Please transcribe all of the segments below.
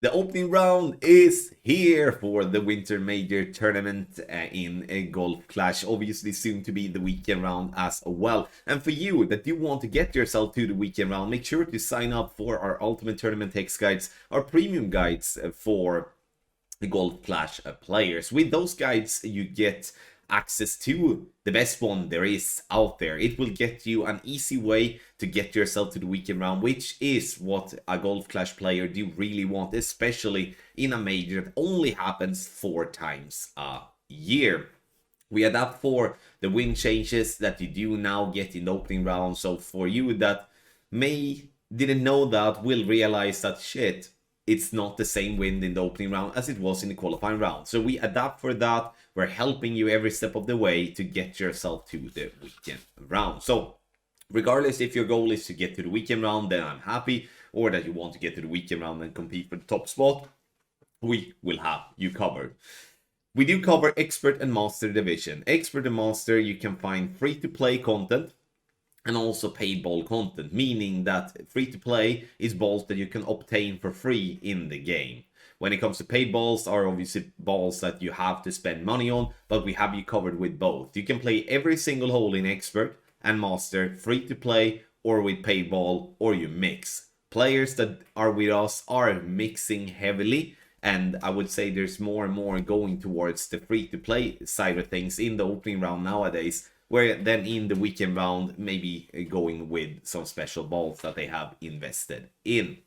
The opening round is here for the Winter Major Tournament in Golf Clash. Obviously, soon to be the weekend round as well. And for you that do want to get yourself to the weekend round, make sure to sign up for our Ultimate Tournament Text guides, our premium guides for the Golf Clash players. With those guides, you get access to the best one there is out there. It will get you an easy way to get yourself to the weekend round, which is what a Golf Clash player do really want, especially in a major that only happens 4 times a year. We adapt for the win changes that you do now get in the opening round. So for you that may didn't know that, will realize that shit, it's not the same win in the opening round as it was in the qualifying round. So we adapt for that. We're helping you every step of the way to get yourself to the weekend round. So regardless if your goal is to get to the weekend round, then I'm happy, or that you want to get to the weekend round and compete for the top spot, we will have you covered. We do cover Expert and Master division. Expert and Master, you can find free-to-play content and also paid ball content, meaning that free-to-play is balls that you can obtain for free in the game. When it comes to paid balls, are obviously balls that you have to spend money on, but we have you covered with both. You can play every single hole in Expert and Master free-to-play or with paid ball, or you mix. Players that are with us are mixing heavily, and I would say there's more and more going towards the free-to-play side of things in the opening round nowadays, where then in the weekend round, maybe going with some special balls that they have invested in.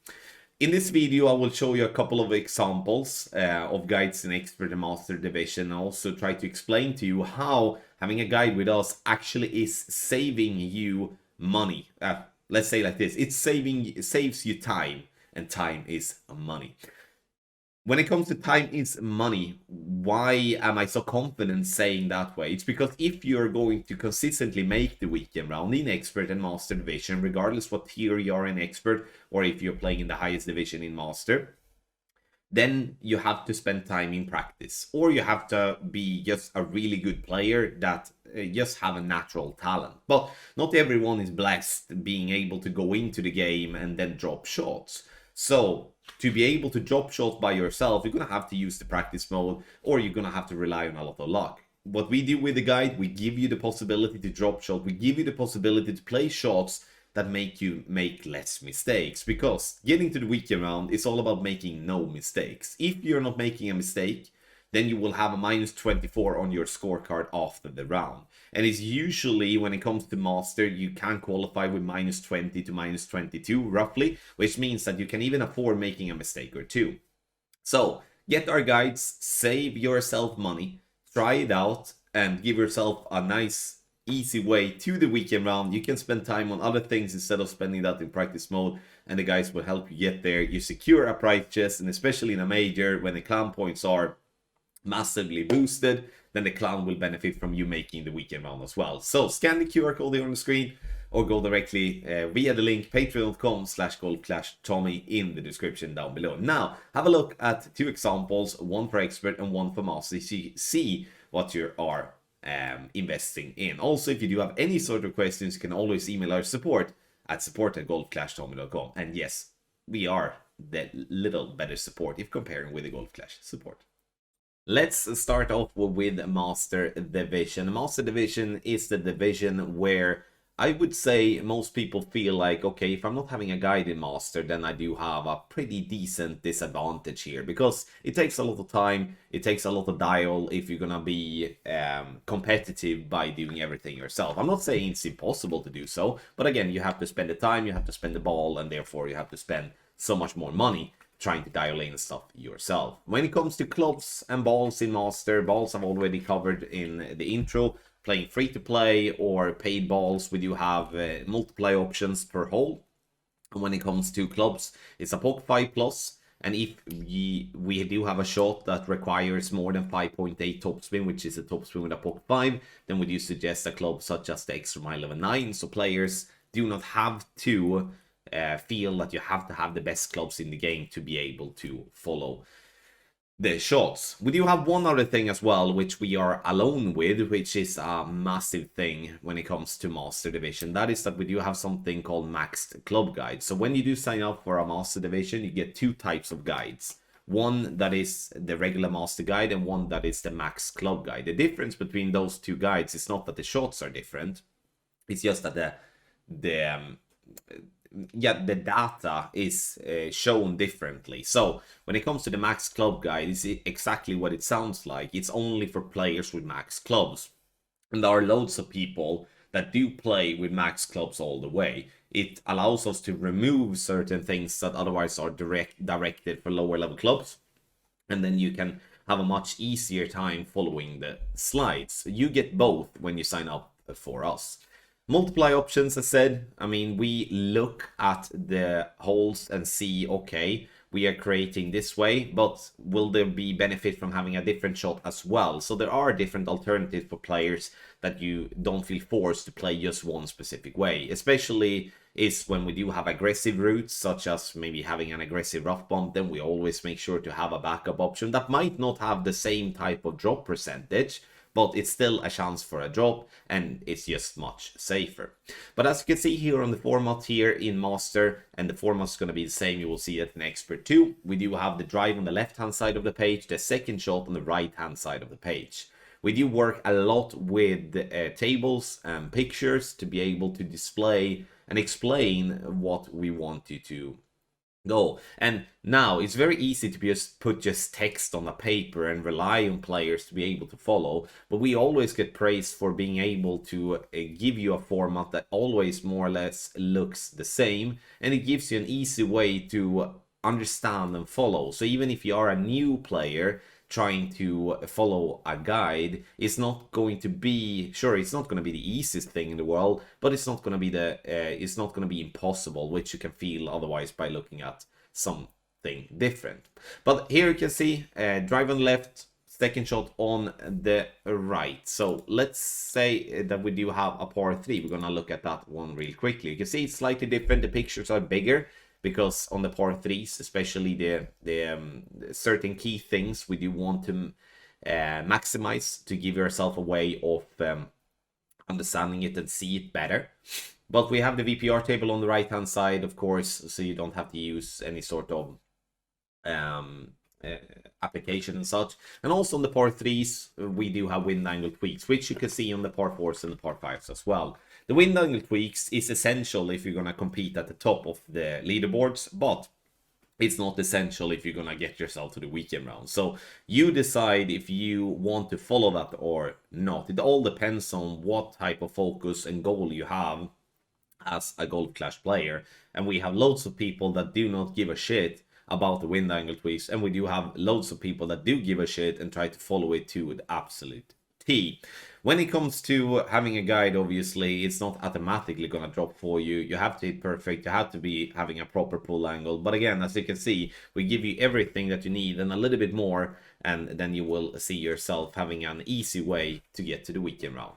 In this video, I will show you a couple of examples of guides in Expert and Master division, and also try to explain to you how having a guide with us actually is saving you money. Let's say like this, it saves you time, and time is money. When it comes to time is money, why am I so confident saying that way? It's because if you're going to consistently make the weekend round in Expert and Master division, regardless what tier you are in Expert, or if you're playing in the highest division in Master, then you have to spend time in practice, or you have to be just a really good player that just have a natural talent. But not everyone is blessed being able to go into the game and then drop shots. So to be able to drop shots by yourself, you're going to have to use the practice mode, or you're going to have to rely on a lot of luck. What we do with the guide, we give you the possibility to drop shot. We give you the possibility to play shots that make you make less mistakes, because getting to the weekend round is all about making no mistakes. If you're not making a mistake, then you will have a minus 24 on your scorecard after the round. And it's usually, when it comes to Master, you can qualify with minus 20 to minus 22 roughly, which means that you can even afford making a mistake or two. So get our guides, save yourself money, try it out, and give yourself a nice easy way to the weekend round. You can spend time on other things instead of spending that in practice mode, and the guys will help you get there. You secure a prize chest, and especially in a major, when the clown points are massively boosted, then the clown will benefit from you making the weekend round as well. So scan the QR code here on the screen, or go directly via the link patreon.com/golfclashtommy in the description down below. Now have a look at 2 examples, one for Expert and one for Master, so you see what you are investing in. Also, if you do have any sort of questions, you can always email our support at support@golfclashtommy.com. And yes, we are the little better support if comparing with the Golf Clash support. Let's start off with Master Division. Master Division is the division where I would say most people feel like, okay, if I'm not having a guide in Master, then I do have a pretty decent disadvantage here, because it takes a lot of time, it takes a lot of dial if you're gonna be competitive by doing everything yourself. I'm not saying it's impossible to do so, but again, you have to spend the time, you have to spend the ball, and therefore you have to spend so much more money trying to dial in stuff yourself. When it comes to clubs and balls in Master, balls I've already covered in the intro. Playing free to play or paid balls, we do have multiply options per hole. And when it comes to clubs, it's a POC 5+, and if we do have a shot that requires more than 5.8 topspin, which is a topspin with a POC 5, then we do suggest a club such as the Extra Mile 11-9, so players do not have to feel that you have to have the best clubs in the game to be able to follow the shots. We do have one other thing as well, which we are alone with, which is a massive thing when it comes to Master Division. That is that we do have something called Maxed Club Guides. So when you do sign up for a Master Division, you get 2 types of guides. One that is the regular master guide and one that is the max club guide. The difference between those two guides is not that the shots are different, it's just that the the data is shown differently. So when it comes to the max club guide, it's exactly what it sounds like. It's only for players with max clubs, and there are loads of people that do play with max clubs all the way. It allows us to remove certain things that otherwise are directed for lower level clubs, and then you can have a much easier time following the slides. You get both when you sign up for us. Multiply options, as said, I mean, we look at the holes and see, okay, we are creating this way, but will there be benefit from having a different shot as well? So there are different alternatives for players that you don't feel forced to play just one specific way. Especially is when we do have aggressive routes, such as maybe having an aggressive rough bump, then we always make sure to have a backup option that might not have the same type of drop percentage, but it's still a chance for a drop, and it's just much safer. But as you can see here on the format here in Master, and the format's going to be the same, you will see it in Expert too. We do have the drive on the left-hand side of the page, the second shot on the right-hand side of the page. We do work a lot with tables and pictures to be able to display and explain what we want you to go. And now it's very easy to just put text on a paper and rely on players to be able to follow, but we always get praised for being able to give you a format that always more or less looks the same, and it gives you an easy way to understand and follow. So even if you are a new player trying to follow a guide, it's not going to be, sure, it's not going to be the easiest thing in the world, but it's not going to be it's not going to be impossible, which you can feel otherwise by looking at something different. But here you can see drive on the left, second shot on the right. So let's say that we do have a par 3. We're going to look at that one real quickly. You can see it's slightly different. The pictures are bigger, because on the par 3s, especially the certain key things we do want to maximize to give yourself a way of understanding it and see it better. But we have the VPR table on the right hand side, of course, so you don't have to use any sort of application and such. And also on the par 3s, we do have wind angle tweaks, which you can see on the par 4s and the par 5s as well. The wind angle tweaks is essential if you're going to compete at the top of the leaderboards, but it's not essential if you're going to get yourself to the weekend round. So you decide if you want to follow that or not. It all depends on what type of focus and goal you have as a Golf Clash player. And we have loads of people that do not give a shit about the wind angle tweaks, and we do have loads of people that do give a shit and try to follow it to the absolute T. When it comes to having a guide, obviously, it's not automatically going to drop for you. You have to hit perfect. You have to be having a proper pull angle. But again, as you can see, we give you everything that you need and a little bit more, and then you will see yourself having an easy way to get to the weekend round.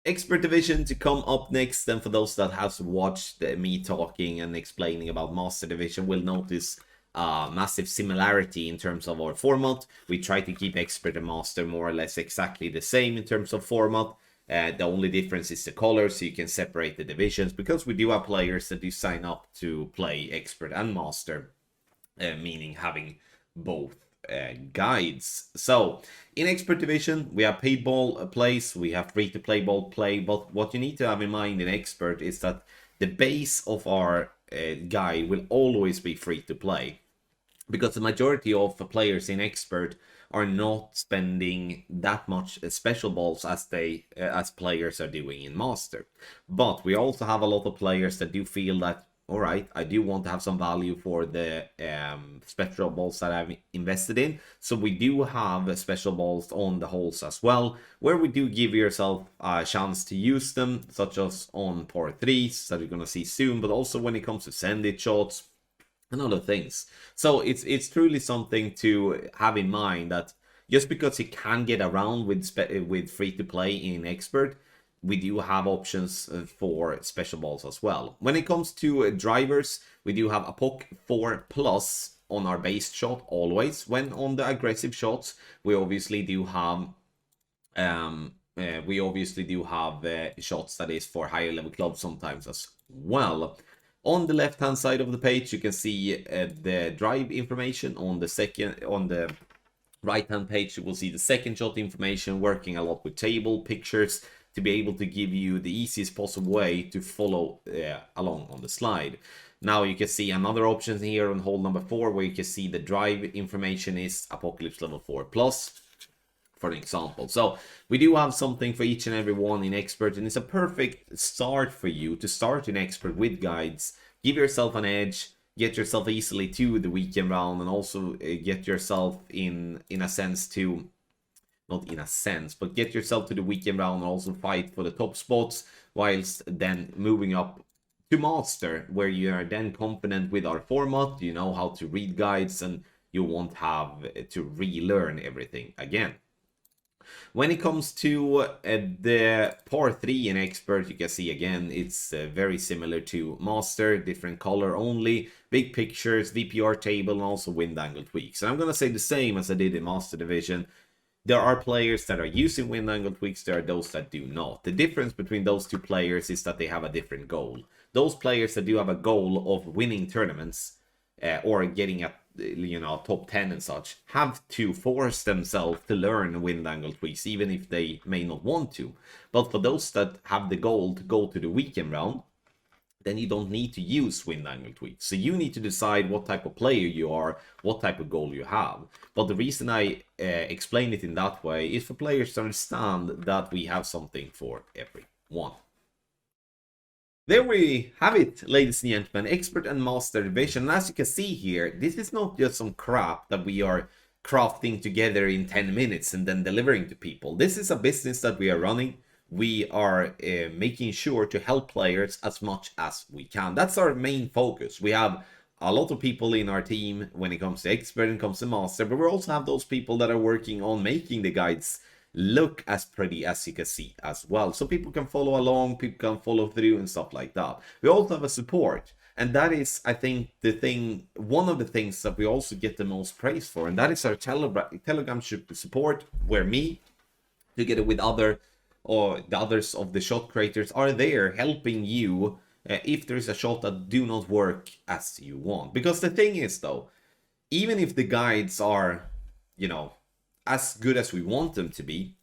Expert Division to come up next, and for those that has watched me talking and explaining about Master Division will notice massive similarity in terms of our format. We try to keep Expert and Master more or less exactly the same in terms of format. The only difference is the color, so you can separate the divisions, because we do have players that do sign up to play Expert and Master, meaning having both guides. So in Expert Division, we have paid ball plays, we have free to play ball play, but what you need to have in mind in Expert is that the base of our guide will always be free to play, because the majority of players in Expert are not spending that much special balls as players are doing in Master. But we also have a lot of players that do feel that, all right, I do want to have some value for the special balls that I've invested in. So we do have special balls on the holes as well, where we do give yourself a chance to use them, such as on par 3s that you're going to see soon, but also when it comes to send-it shots and other things. So it's truly something to have in mind, that just because you can get around with free-to-play in Expert, we do have options for special balls as well. When it comes to drivers, we do have a POC 4 Plus on our base shot always. When on the aggressive shots, we obviously do have shots that is for higher level clubs sometimes as well. On the left hand side of the page, you can see the drive information. On the right hand page, you will see the second shot information, working a lot with table pictures to be able to give you the easiest possible way to follow along on the slide. Now you can see another option here on hole number 4, where you can see the drive information is Apocalypse level 4 plus, for an example. So we do have something for each and every one in Expert, and it's a perfect start for you to start in Expert with guides. Give yourself an edge, get yourself easily to the weekend round, and also get yourself in a sense to, not in a sense, but get yourself to the weekend round and also fight for the top spots, whilst then moving up to Master, where you are then confident with our format, you know how to read guides, and you won't have to relearn everything again. When it comes to the par 3 in Expert, you can see again it's very similar to Master, different color only, big pictures, VPR table, and also wind angle tweaks. And I'm going to say the same as I did in Master Division. There are players that are using wind angle tweaks, there are those that do not. The difference between those two players is that they have a different goal. Those players that do have a goal of winning tournaments or getting a top 10 and such, have to force themselves to learn wind angle tweaks, even if they may not want to. But for those that have the goal to go to the weekend round, then you don't need to use wind angle tweaks. So you need to decide what type of player you are, what type of goal you have. But the reason I explain it in that way is for players to understand that we have something for everyone. There we have it, ladies and gentlemen, Expert and Master Division. And as you can see here, this is not just some crap that we are crafting together in 10 minutes and then delivering to people. This is a business that we are running. We are making sure to help players as much as we can. That's our main focus. We have a lot of people in our team when it comes to Expert and comes to Master, but we also have those people that are working on making the guides look as pretty as you can see as well, so people can follow along, people can follow through and stuff like that. We also have a support, and that is, I think, one of the things that we also get the most praise for, and that is our Telegram support, where me, together with the others of the shot creators, are there helping you if there is a shot that do not work as you want. Because the thing is, though, even if the guides are, as good as we want them to be,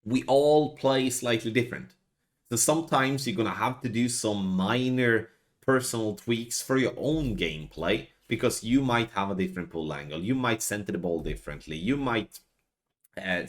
we all play slightly different. So sometimes you're going to have to do some minor personal tweaks for your own gameplay, because you might have a different pull angle, you might center the ball differently, you might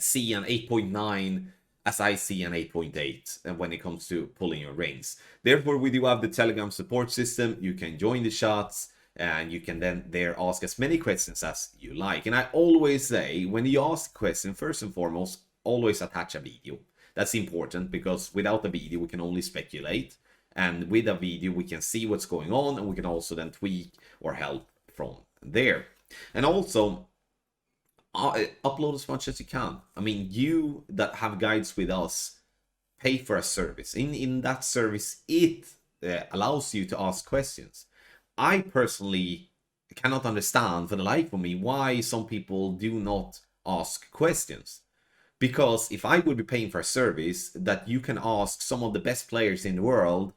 see an 8.9 as I see an 8.8 when it comes to pulling your rings. Therefore, we do have the Telegram support system. You can join the shots, and you can then there ask as many questions as you like. And I always say, when you ask a question, first and foremost, always attach a video. That's important, because without a video, we can only speculate. And with a video, we can see what's going on, and we can also then tweak or help from there. And also, upload as much as you can. I mean, you that have guides with us pay for a service. In that service, it allows you to ask questions. I personally cannot understand for the life of me why some people do not ask questions. Because if I would be paying for a service that you can ask some of the best players in the world,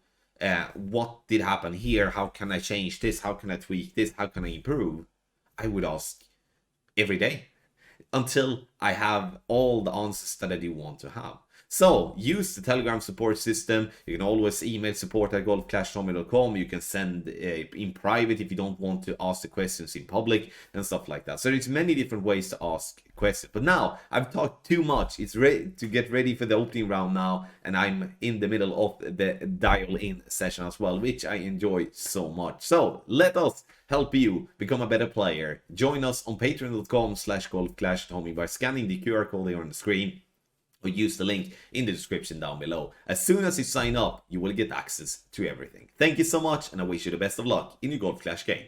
what did happen here? How can I change this? How can I tweak this? How can I improve? I would ask every day until I have all the answers that I do want to have. So use the Telegram support system. You can always email support@golfclashtommy.com. You can send in private if you don't want to ask the questions in public and stuff like that. So there's many different ways to ask questions. But now I've talked too much. It's ready to get ready for the opening round now, and I'm in the middle of the dial-in session as well, which I enjoy so much. So let us help you become a better player. Join us on patreon.com/golfclashtommy by scanning the QR code here on the screen, or use the link in the description down below. As soon as you sign up, you will get access to everything. Thank you so much, and I wish you the best of luck in your Golf Clash game.